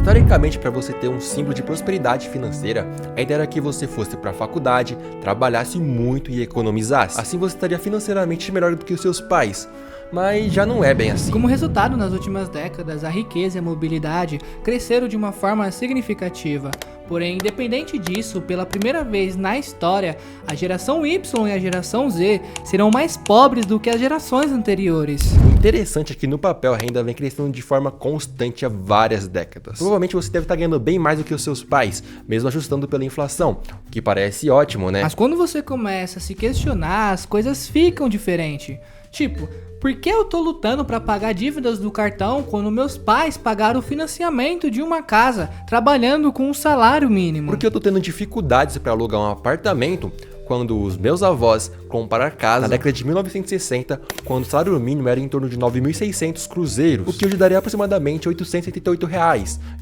Historicamente, para você ter um símbolo de prosperidade financeira, a ideia era que você fosse para a faculdade, trabalhasse muito e economizasse. Assim você estaria financeiramente melhor do que os seus pais. Mas já não é bem assim. Como resultado, nas últimas décadas, a riqueza e a mobilidade cresceram de uma forma significativa. Porém, independente disso, pela primeira vez na história, a geração Y e a geração Z serão mais pobres do que as gerações anteriores. O interessante é que no papel a renda vem crescendo de forma constante há várias décadas. Provavelmente você deve estar ganhando bem mais do que os seus pais, mesmo ajustando pela inflação, o que parece ótimo, né? Mas quando você começa a se questionar, as coisas ficam diferentes. Tipo, por que eu tô lutando para pagar dívidas do cartão quando meus pais pagaram o financiamento de uma casa, trabalhando com um salário mínimo? Porque eu tô tendo dificuldades para alugar um apartamento quando os meus avós compraram casa na década de 1960, quando o salário mínimo era em torno de 9.600 cruzeiros, o que hoje daria aproximadamente R$ 878,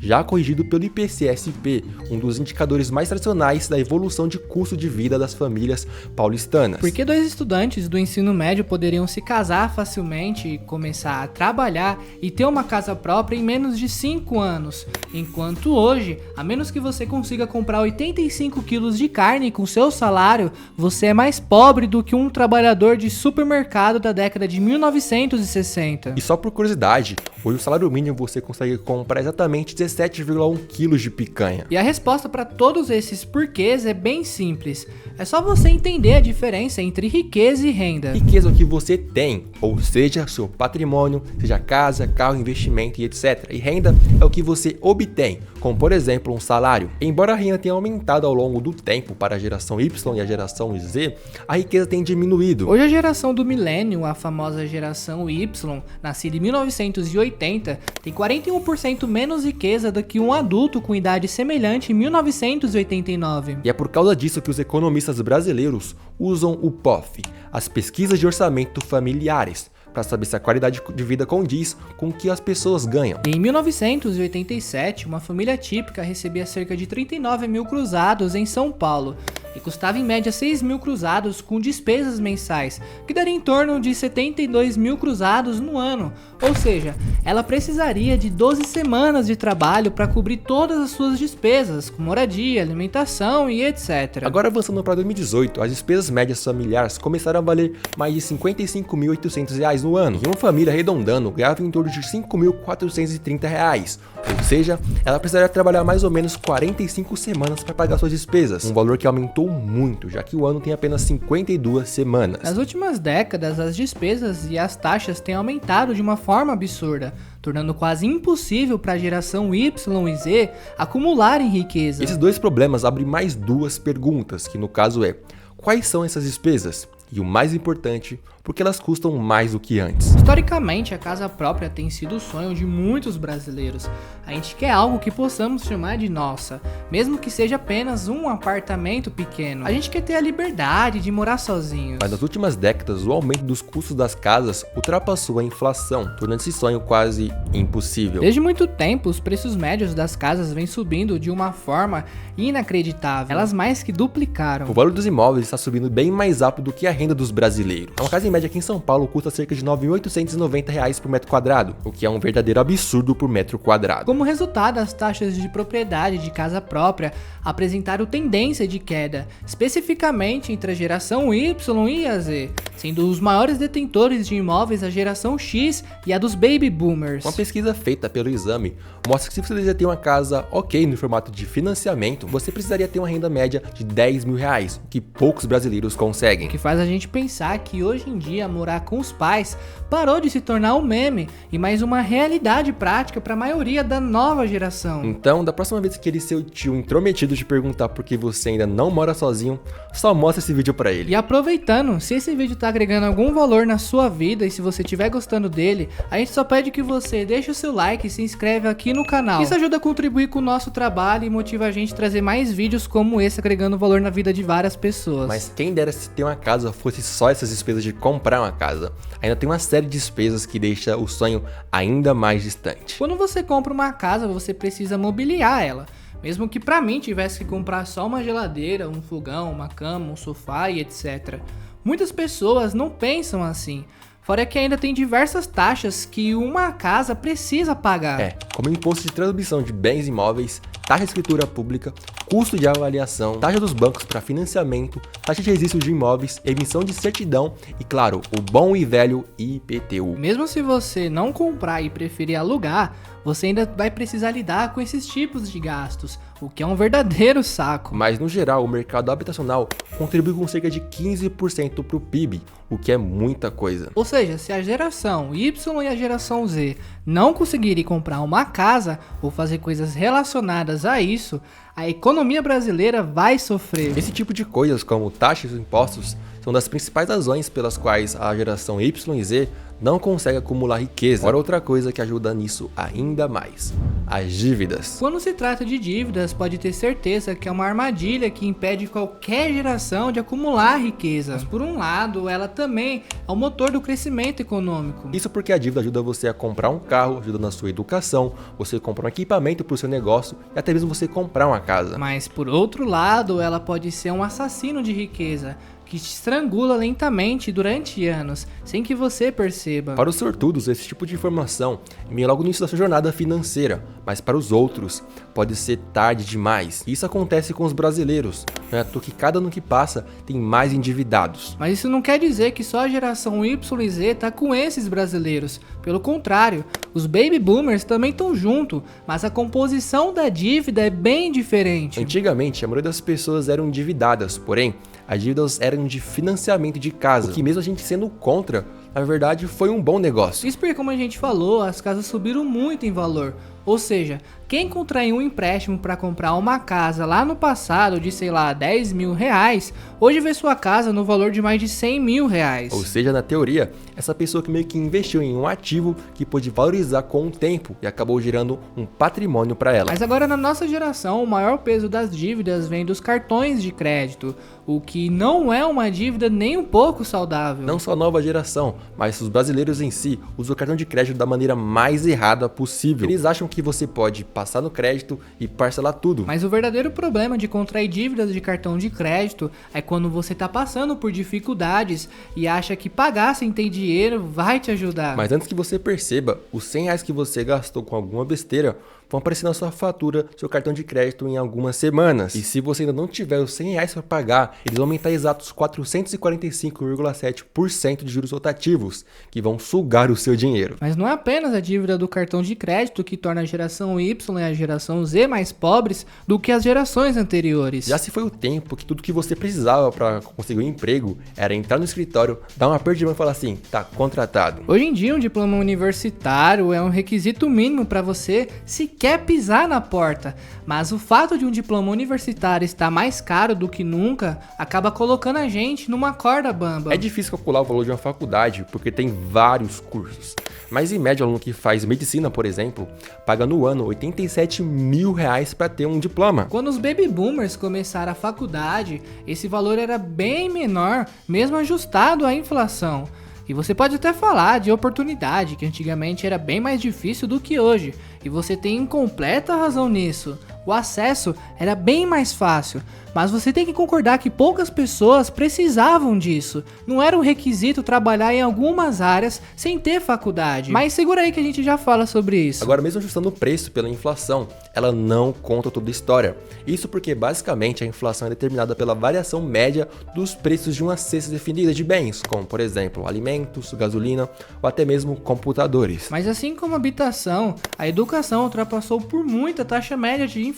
já corrigido pelo IPCSP, um dos indicadores mais tradicionais da evolução de custo de vida das famílias paulistanas. Por que dois estudantes do ensino médio poderiam se casar facilmente, começar a trabalhar e ter uma casa própria em menos de 5 anos, enquanto hoje, a menos que você consiga comprar 85 quilos de carne com seu salário, você é mais pobre do que um trabalhador de supermercado da década de 1960. E só por curiosidade, hoje o salário mínimo você consegue comprar exatamente 17,1 quilos de picanha. E a resposta para todos esses porquês é bem simples. É só você entender a diferença entre riqueza e renda. Riqueza é o que você tem, ou seja, seu patrimônio, seja casa, carro, investimento e etc. E renda é o que você obtém, como por exemplo um salário. Embora a renda tenha aumentado ao longo do tempo para a geração Y e a geração Z, a riqueza tem diminuído. Hoje a geração do milênio, a famosa geração Y, nascida em 1980, tem 41% menos riqueza do que um adulto com idade semelhante em 1989. E é por causa disso que os economistas brasileiros usam o POF, as pesquisas de orçamento familiares, para saber se a qualidade de vida condiz com o que as pessoas ganham. Em 1987, uma família típica recebia cerca de 39 mil cruzados em São Paulo e custava em média 6 mil cruzados com despesas mensais, que daria em torno de 72 mil cruzados no ano. Ou seja, ela precisaria de 12 semanas de trabalho para cobrir todas as suas despesas, com moradia, alimentação e etc. Agora avançando para 2018, as despesas médias familiares começaram a valer mais de R$ 55.800 no ano, e uma família arredondando ganhava em torno de R$ 5.430, ou seja, ela precisaria trabalhar mais ou menos 45 semanas para pagar suas despesas, um valor que aumentou muito, já que o ano tem apenas 52 semanas. Nas últimas décadas, as despesas e as taxas têm aumentado de uma forma absurda, tornando quase impossível para a geração Y e Z acumularem riqueza. Esses dois problemas abrem mais duas perguntas, que no caso é: quais são essas despesas? E o mais importante, porque elas custam mais do que antes. Historicamente, a casa própria tem sido o sonho de muitos brasileiros. A gente quer algo que possamos chamar de nossa, mesmo que seja apenas um apartamento pequeno. A gente quer ter a liberdade de morar sozinhos. Mas nas últimas décadas, o aumento dos custos das casas ultrapassou a inflação, tornando esse sonho quase impossível. Desde muito tempo, os preços médios das casas vêm subindo de uma forma inacreditável. Elas mais que duplicaram. O valor dos imóveis está subindo bem mais rápido do que a renda dos brasileiros. Uma casa em média aqui em São Paulo custa cerca de R$ 9.890 por metro quadrado, o que é um verdadeiro absurdo por metro quadrado. Como resultado, as taxas de propriedade de casa própria apresentaram tendência de queda, especificamente entre a geração Y e a Z, sendo os maiores detentores de imóveis a geração X e a dos baby boomers. Uma pesquisa feita pelo Exame mostra que se você deseja ter uma casa ok no formato de financiamento, você precisaria ter uma renda média de R$ 10.000, o que poucos brasileiros conseguem. O que faz a gente pensar que hoje em dia morar com os pais parou de se tornar um meme e mais uma realidade prática para a maioria da nova geração. Então, da próxima vez que aquele seu tio intrometido te perguntar por que você ainda não mora sozinho, só mostra esse vídeo pra ele. E aproveitando, se esse vídeo tá agregando algum valor na sua vida e se você estiver gostando dele, a gente só pede que você deixe o seu like e se inscreve aqui no canal. Isso ajuda a contribuir com o nosso trabalho e motiva a gente a trazer mais vídeos como esse, agregando valor na vida de várias pessoas. Mas quem dera se ter uma casa fosse só essas despesas de comprar uma casa. Ainda tem uma série de despesas que deixa o sonho ainda mais distante. Quando você compra uma casa, você precisa mobiliar ela. Mesmo que pra mim tivesse que comprar só uma geladeira, um fogão, uma cama, um sofá e etc. Muitas pessoas não pensam assim. Fora que ainda tem diversas taxas que uma casa precisa pagar. Como imposto de transmissão de bens imóveis, taxa de escritura pública, custo de avaliação, taxa dos bancos para financiamento, taxa de registro de imóveis, emissão de certidão e, claro, o bom e velho IPTU. Mesmo se você não comprar e preferir alugar, você ainda vai precisar lidar com esses tipos de gastos, o que é um verdadeiro saco. Mas, no geral, o mercado habitacional contribui com cerca de 15% para o PIB, o que é muita coisa. Ou seja, se a geração Y e a geração Z não conseguirem comprar uma casa ou fazer coisas relacionadas a isso, a economia brasileira vai sofrer. Esse tipo de coisas, como taxas e impostos, são das principais razões pelas quais a geração Y e Z não consegue acumular riqueza. Fora outra coisa que ajuda nisso ainda mais: as dívidas. Quando se trata de dívidas, pode ter certeza que é uma armadilha que impede qualquer geração de acumular riqueza. Mas por um lado, ela também é o motor do crescimento econômico. Isso porque a dívida ajuda você a comprar um carro, ajuda na sua educação, você compra um equipamento para o seu negócio e até mesmo você comprar uma casa. Mas por outro lado, ela pode ser um assassino de riqueza, que te estrangula lentamente durante anos, sem que você perceba. Para os sortudos, esse tipo de informação vem logo no início da sua jornada financeira, mas para os outros, pode ser tarde demais. Isso acontece com os brasileiros, não é à toa que cada ano que passa tem mais endividados. Mas isso não quer dizer que só a geração Y e Z tá com esses brasileiros. Pelo contrário, os baby boomers também estão junto, mas a composição da dívida é bem diferente. Antigamente, a maioria das pessoas eram endividadas, porém, as dívidas eram de financiamento de casa, o que mesmo a gente sendo contra, na verdade foi um bom negócio. Isso porque, como a gente falou, as casas subiram muito em valor. Ou seja, quem contraiu um empréstimo para comprar uma casa lá no passado de, sei lá, 10 mil reais, hoje vê sua casa no valor de mais de 100 mil reais. Ou seja, na teoria, essa pessoa que meio que investiu em um ativo que pôde valorizar com o tempo e acabou gerando um patrimônio para ela. Mas agora na nossa geração, o maior peso das dívidas vem dos cartões de crédito, o que não é uma dívida nem um pouco saudável. Não só a nova geração, mas os brasileiros em si usam o cartão de crédito da maneira mais errada possível. Eles acham que você pode passar no crédito e parcelar tudo. Mas o verdadeiro problema de contrair dívidas de cartão de crédito é quando você está passando por dificuldades e acha que pagar sem ter dinheiro vai te ajudar. Mas antes que você perceba, os 100 reais que você gastou com alguma besteira vão aparecer na sua fatura do seu cartão de crédito em algumas semanas. E se você ainda não tiver os 100 reais para pagar, eles vão aumentar exatos 445,7% de juros rotativos, que vão sugar o seu dinheiro. Mas não é apenas a dívida do cartão de crédito que torna a geração Y e a geração Z mais pobres do que as gerações anteriores. Já se foi o tempo que tudo que você precisava para conseguir um emprego era entrar no escritório, dar uma aperto de mão e falar assim, tá contratado. Hoje em dia, um diploma universitário é um requisito mínimo para você sequer pisar na porta, mas o fato de um diploma universitário estar mais caro do que nunca acaba colocando a gente numa corda bamba. É difícil calcular o valor de uma faculdade porque tem vários cursos, mas em média o aluno que faz medicina, por exemplo, paga no ano 87 mil reais para ter um diploma. Quando os baby boomers começaram a faculdade, esse valor era bem menor, mesmo ajustado à inflação. E você pode até falar de oportunidade, que antigamente era bem mais difícil do que hoje. E você tem completa razão nisso. O acesso era bem mais fácil, mas você tem que concordar que poucas pessoas precisavam disso. Não era um requisito trabalhar em algumas áreas sem ter faculdade. Mas segura aí que a gente já fala sobre isso. Agora, mesmo ajustando o preço pela inflação, ela não conta toda a história. Isso porque, basicamente, a inflação é determinada pela variação média dos preços de uma cesta definida de bens, como, por exemplo, alimentos, gasolina ou até mesmo computadores. Mas assim como a habitação, a educação ultrapassou por muito a taxa média de inflação.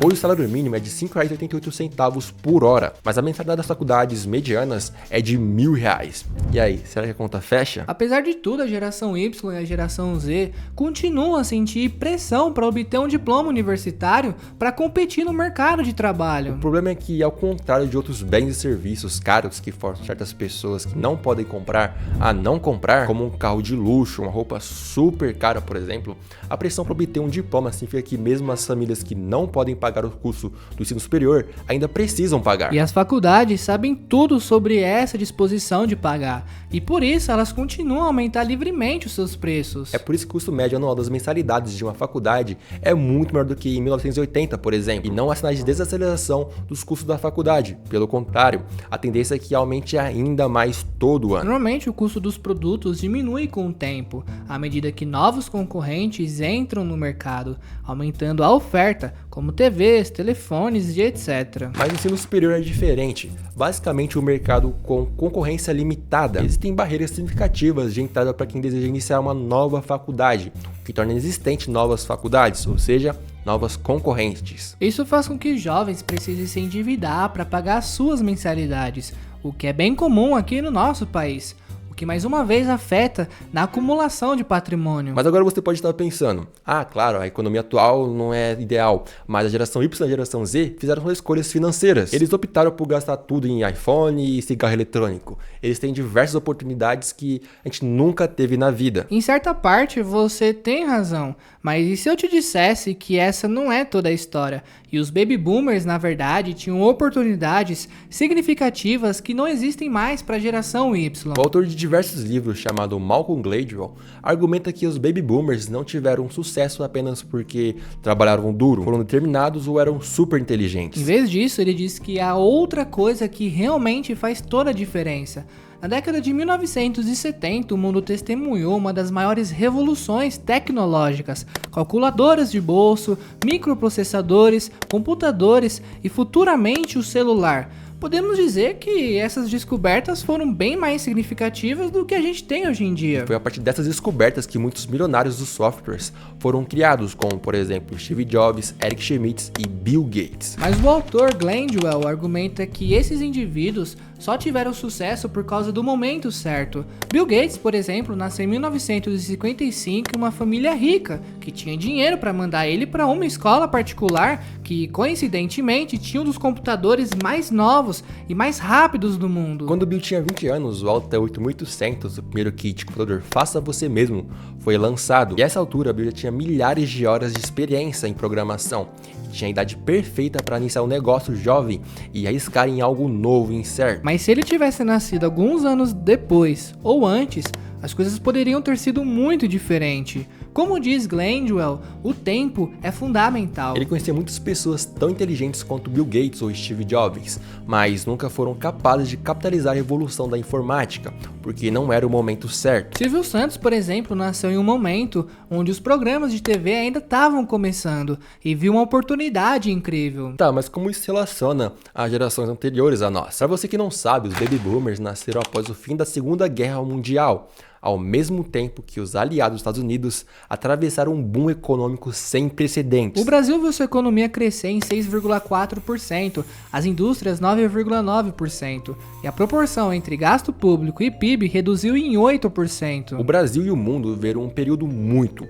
Hoje o salário mínimo é de R$ 5,88 por hora, mas a mensalidade das faculdades medianas é de R$ 1.000. E aí, será que a conta fecha? Apesar de tudo, a geração Y e a geração Z continuam a sentir pressão para obter um diploma universitário para competir no mercado de trabalho. O problema é que, ao contrário de outros bens e serviços caros que forçam certas pessoas que não podem comprar a não comprar, como um carro de luxo, uma roupa super cara, por exemplo, a pressão para obter um diploma significa que mesmo as famílias que não não podem pagar o custo do ensino superior ainda precisam pagar. E as faculdades sabem tudo sobre essa disposição de pagar, e por isso elas continuam a aumentar livremente os seus preços. É por isso que o custo médio anual das mensalidades de uma faculdade é muito maior do que em 1980, por exemplo, e não há sinais de desaceleração dos custos da faculdade. Pelo contrário, a tendência é que aumente ainda mais todo ano. Normalmente o custo dos produtos diminui com o tempo, à medida que novos concorrentes entram no mercado, aumentando a oferta, como TVs, telefones e etc. Mas o ensino superior é diferente. Basicamente, um mercado com concorrência limitada. Existem barreiras significativas de entrada para quem deseja iniciar uma nova faculdade, o que torna inexistente novas faculdades, ou seja, novas concorrentes. Isso faz com que jovens precisem se endividar para pagar suas mensalidades, o que é bem comum aqui no nosso país, o que mais uma vez afeta na acumulação de patrimônio. Mas agora você pode estar pensando, claro, a economia atual não é ideal, mas a geração Y e a geração Z fizeram suas escolhas financeiras. Eles optaram por gastar tudo em iPhone e cigarro eletrônico. Eles têm diversas oportunidades que a gente nunca teve na vida. Em certa parte você tem razão, mas e se eu te dissesse que essa não é toda a história? E os baby boomers, na verdade, tinham oportunidades significativas que não existem mais para a geração Y. O autor de diversos livros, chamado Malcolm Gladwell, argumenta que os baby boomers não tiveram sucesso apenas porque trabalharam duro, foram determinados ou eram super inteligentes. Em vez disso, ele diz que há outra coisa que realmente faz toda a diferença. Na década de 1970, o mundo testemunhou uma das maiores revoluções tecnológicas: calculadoras de bolso, microprocessadores, computadores e futuramente o celular. Podemos dizer que essas descobertas foram bem mais significativas do que a gente tem hoje em dia. Foi a partir dessas descobertas que muitos milionários dos softwares foram criados, como por exemplo Steve Jobs, Eric Schmidt e Bill Gates. Mas o autor Gladwell argumenta que esses indivíduos só tiveram sucesso por causa do momento certo. Bill Gates, por exemplo, nasceu em 1955 em uma família rica, que tinha dinheiro para mandar ele para uma escola particular que, coincidentemente, tinha um dos computadores mais novos e mais rápidos do mundo. Quando Bill tinha 20 anos, o Alta 8800, o primeiro kit de computador faça você mesmo, foi lançado. E a essa altura, Bill já tinha milhares de horas de experiência em programação. Tinha a idade perfeita para iniciar um negócio jovem e arriscar em algo novo e incerto. Mas se ele tivesse nascido alguns anos depois ou antes, as coisas poderiam ter sido muito diferentes. Como diz Gladwell, o tempo é fundamental. Ele conhecia muitas pessoas tão inteligentes quanto Bill Gates ou Steve Jobs, mas nunca foram capazes de capitalizar a revolução da informática, porque não era o momento certo. Silvio Santos, por exemplo, nasceu em um momento onde os programas de TV ainda estavam começando e viu uma oportunidade incrível. Tá, mas como isso se relaciona às gerações anteriores a nós? Para você que não sabe, os Baby Boomers nasceram após o fim da Segunda Guerra Mundial, ao mesmo tempo que os aliados dos Estados Unidos atravessaram um boom econômico sem precedentes. O Brasil viu sua economia crescer em 6,4%, as indústrias 9,9%, e a proporção entre gasto público e PIB reduziu em 8%. O Brasil e o mundo viveram um período muito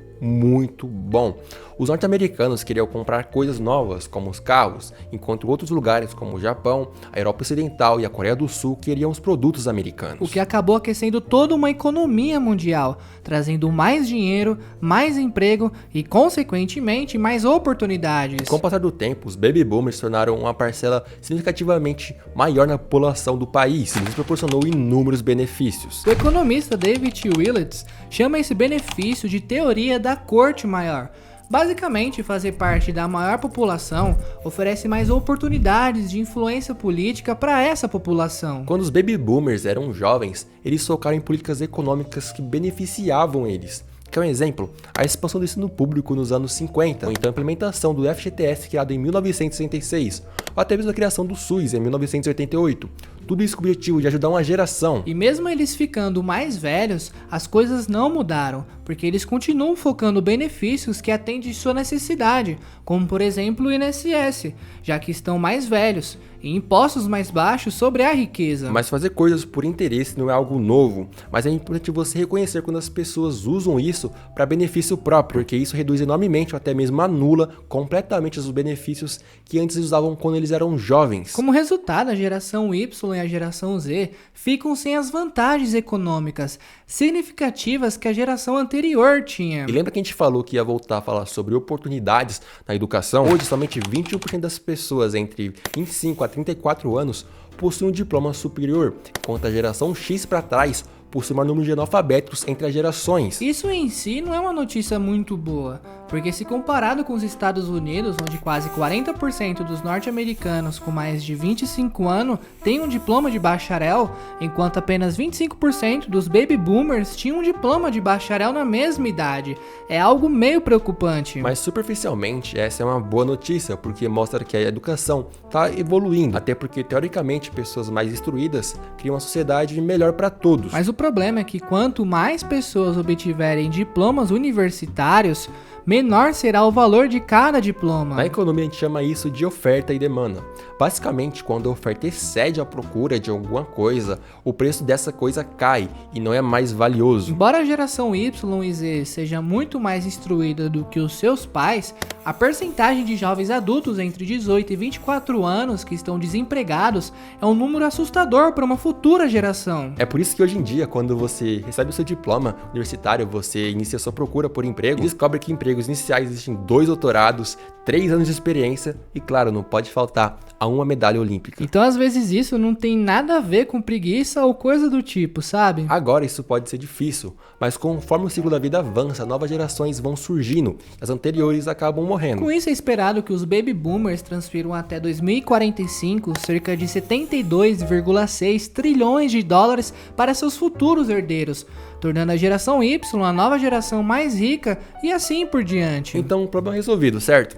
bom. Os norte-americanos queriam comprar coisas novas, como os carros, enquanto outros lugares, como o Japão, a Europa Ocidental e a Coreia do Sul, queriam os produtos americanos. O que acabou aquecendo toda uma economia mundial, trazendo mais dinheiro, mais emprego e, consequentemente, mais oportunidades. Com o passar do tempo, os Baby Boomers se tornaram uma parcela significativamente maior na população do país e lhes proporcionou inúmeros benefícios. O economista David Willetts chama esse benefício de teoria da corte maior. Basicamente, fazer parte da maior população oferece mais oportunidades de influência política para essa população. Quando os Baby Boomers eram jovens, eles focaram em políticas econômicas que beneficiavam eles. Que é um exemplo, a expansão do ensino público nos anos 50, ou então a implementação do FGTS criado em 1966, ou até mesmo a criação do SUS em 1988. Tudo isso com o objetivo de ajudar uma geração. E mesmo eles ficando mais velhos, as coisas não mudaram, porque eles continuam focando benefícios que atendem sua necessidade, como por exemplo o INSS, já que estão mais velhos, e impostos mais baixos sobre a riqueza. Mas fazer coisas por interesse não é algo novo, mas é importante você reconhecer quando as pessoas usam isso para benefício próprio, porque isso reduz enormemente ou até mesmo anula completamente os benefícios que antes usavam quando eles eram jovens. Como resultado, a geração Y Y e a geração Z ficam sem as vantagens econômicas significativas que a geração anterior tinha. E lembra que a gente falou que ia voltar a falar sobre oportunidades na educação? Hoje, somente 21% das pessoas entre 25 a 34 anos possuem um diploma superior, enquanto a geração X para trás possui o maior número de analfabetos entre as gerações. Isso em si não é uma notícia muito boa, porque se comparado com os Estados Unidos, onde quase 40% dos norte-americanos com mais de 25 anos têm um diploma de bacharel, enquanto apenas 25% dos baby boomers tinham um diploma de bacharel na mesma idade. É algo meio preocupante. Mas superficialmente, essa é uma boa notícia, porque mostra que a educação está evoluindo, até porque teoricamente pessoas mais instruídas criam uma sociedade melhor para todos. Mas o problema é que quanto mais pessoas obtiverem diplomas universitários, menor será o valor de cada diploma. Na economia a gente chama isso de oferta e demanda. Basicamente, quando a oferta excede a procura de alguma coisa, o preço dessa coisa cai e não é mais valioso. Embora a geração Y e Z seja muito mais instruída do que os seus pais, a percentagem de jovens adultos entre 18 e 24 anos que estão desempregados é um número assustador para uma futura geração. É por isso que hoje em dia, quando você recebe o seu diploma universitário, você inicia sua procura por emprego e descobre que empregos iniciais existem 2 doutorados, 3 anos de experiência e, claro, não pode faltar a uma medalha olímpica. Então, às vezes, isso não tem nada a ver com preguiça ou coisa do tipo, sabe? Agora, isso pode ser difícil, mas conforme o ciclo da vida avança, novas gerações vão surgindo, as anteriores acabam morrendo. Com isso, é esperado que os baby boomers transfiram até 2045 cerca de 72,6 trilhões de dólares para seus futuros herdeiros, tornando a geração Y a nova geração mais rica e assim por diante. Então, o problema é resolvido, certo?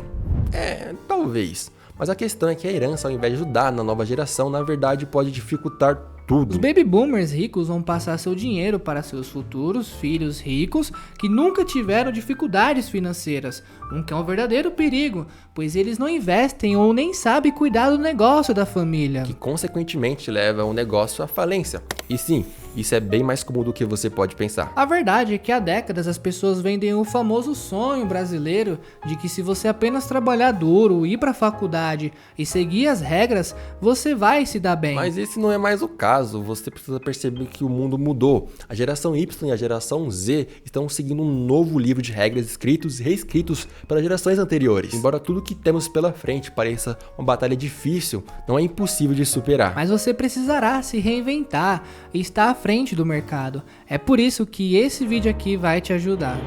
Talvez. Mas a questão é que a herança, ao invés de ajudar na nova geração, na verdade pode dificultar tudo. Os baby boomers ricos vão passar seu dinheiro para seus futuros filhos ricos que nunca tiveram dificuldades financeiras, o que é um verdadeiro perigo, pois eles não investem ou nem sabem cuidar do negócio da família, que consequentemente leva o negócio à falência. E sim, isso é bem mais comum do que você pode pensar. A verdade é que há décadas as pessoas vendem o famoso sonho brasileiro de que se você apenas trabalhar duro, ir para a faculdade e seguir as regras, você vai se dar bem. Mas esse não é mais o caso, você precisa perceber que o mundo mudou. A geração Y e a geração Z estão seguindo um novo livro de regras escritos e reescritos pelas gerações anteriores. Embora tudo que temos pela frente pareça uma batalha difícil, não é impossível de superar. Mas você precisará se reinventar e estar à frente do mercado. É por isso que esse vídeo aqui vai te ajudar.